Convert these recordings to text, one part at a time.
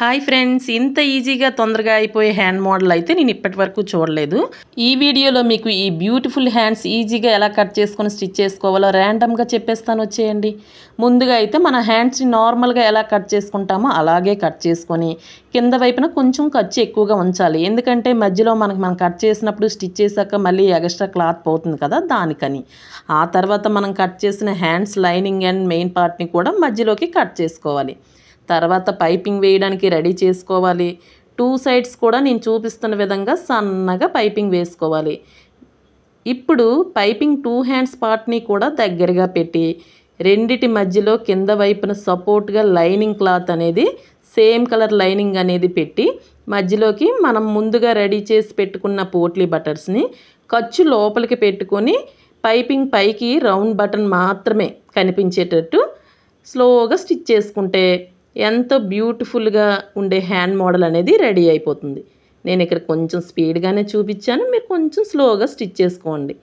Hi friends, ఇంత ఈజీగా తొందరగా అయిపోయే హ్యాండ్ మోడల్ అయితే నేను ఇప్పటి వరకు చూడలేదు. ఈ వీడియోలో మీకు ఈ బ్యూటిఫుల్ హ్యాండ్స్ ఈజీగా ఎలా కట్ చేసుకొని స్టిచ్ చేసుకోవాలో ర్యాండమ్గా చెప్పేస్తాను, వచ్చేయండి. ముందుగా అయితే మన హ్యాండ్స్ని నార్మల్గా ఎలా కట్ చేసుకుంటామో అలాగే కట్ చేసుకొని కింద వైపున కొంచెం ఖర్చు ఎక్కువగా ఉంచాలి. ఎందుకంటే మధ్యలో మనం కట్ చేసినప్పుడు స్టిచ్ చేశాక మళ్ళీ ఎక్స్ట్రా క్లాత్ పోతుంది కదా, దానికని. ఆ తర్వాత మనం కట్ చేసిన హ్యాండ్స్ లైనింగ్ అండ్ మెయిన్ పార్ట్ని కూడా మధ్యలోకి కట్ చేసుకోవాలి. తర్వాత పైపింగ్ వేయడానికి రెడీ చేసుకోవాలి. 2 సైడ్స్ కూడా నేను చూపిస్తున్న విధంగా సన్నగా పైపింగ్ వేసుకోవాలి. ఇప్పుడు పైపింగ్ 2 హ్యాండ్స్ పార్ట్ని కూడా దగ్గరగా పెట్టి రెండిటి మధ్యలో కింద వైపున సపోర్ట్గా లైనింగ్ క్లాత్ అనేది సేమ్ కలర్ లైనింగ్ అనేది పెట్టి మధ్యలోకి మనం ముందుగా రెడీ చేసి పెట్టుకున్న పోట్లీ బటన్స్ని ఖర్చు లోపలికి పెట్టుకొని పైపింగ్ పైకి రౌండ్ బటన్ మాత్రమే కనిపించేటట్టు స్లోగా స్టిచ్ చేసుకుంటే ఎంతో బ్యూటిఫుల్గా ఉండే హ్యాండ్ మోడల్ అనేది రెడీ అయిపోతుంది. నేను ఇక్కడ కొంచెం స్పీడ్గానే చూపించాను, మీరు కొంచెం స్లోగా స్టిచ్ చేసుకోండి.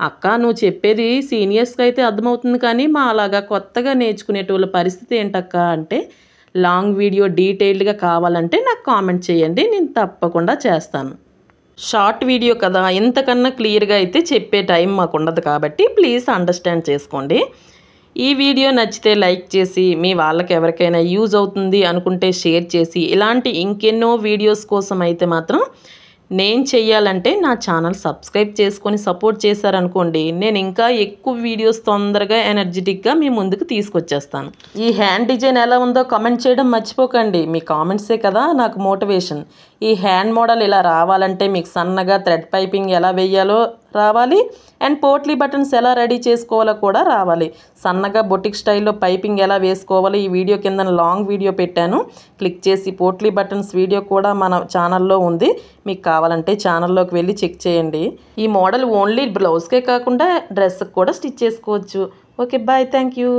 అక్క, నువ్వు చెప్పేది సీనియర్స్కి అయితే అర్థమవుతుంది, కానీ మా అలాగా కొత్తగా నేర్చుకునేటోళ్ళ పరిస్థితి ఏంటక్క అంటే, లాంగ్ వీడియో డీటెయిల్డ్గా కావాలంటే నాకు కామెంట్ చేయండి, నేను తప్పకుండా చేస్తాను. షార్ట్ వీడియో కదా, ఇంతకన్నా క్లియర్గా అయితే చెప్పే టైం మాకు ఉండదు, కాబట్టి ప్లీజ్ అండర్స్టాండ్ చేసుకోండి. ఈ వీడియో నచ్చితే లైక్ చేసి మీ వాళ్ళకి ఎవరికైనా యూజ్ అవుతుంది అనుకుంటే షేర్ చేసి, ఇలాంటి ఇంకెన్నో వీడియోస్ కోసం అయితే మాత్రం నేను చెయ్యాలంటే నా ఛానల్ సబ్స్క్రైబ్ చేసుకొని సపోర్ట్ చేశారనుకోండి, నేను ఇంకా ఎక్కువ వీడియోస్ తొందరగా ఎనర్జెటిక్గా మీ ముందుకు తీసుకొచ్చేస్తాను. ఈ హ్యాండ్ డిజైన్ ఎలా ఉందో కామెంట్ చేయడం మర్చిపోకండి. మీ కామెంట్సే కదా నాకు మోటివేషన్. ఈ హ్యాండ్ మోడల్ ఇలా రావాలంటే మీకు సన్నగా థ్రెడ్ పైపింగ్ ఎలా వేయాలో రావాలి, అండ్ పోట్లీ బటన్స్ ఎలా రెడీ చేసుకోవాలో కూడా రావాలి. సన్నగా బొటిక్ స్టైల్లో పైపింగ్ ఎలా వేసుకోవాలో ఈ వీడియో కింద లాంగ్ వీడియో పెట్టాను, క్లిక్ చేసి పోట్లీ బటన్స్ వీడియో కూడా మన ఛానల్లో ఉంది. మీకు కావాలంటే ఛానల్లోకి వెళ్ళి చెక్ చేయండి. ఈ మోడల్ ఓన్లీ బ్లౌజ్కే కాకుండా డ్రెస్కి కూడా స్టిచ్ చేసుకోవచ్చు. Okay, bye, thank you.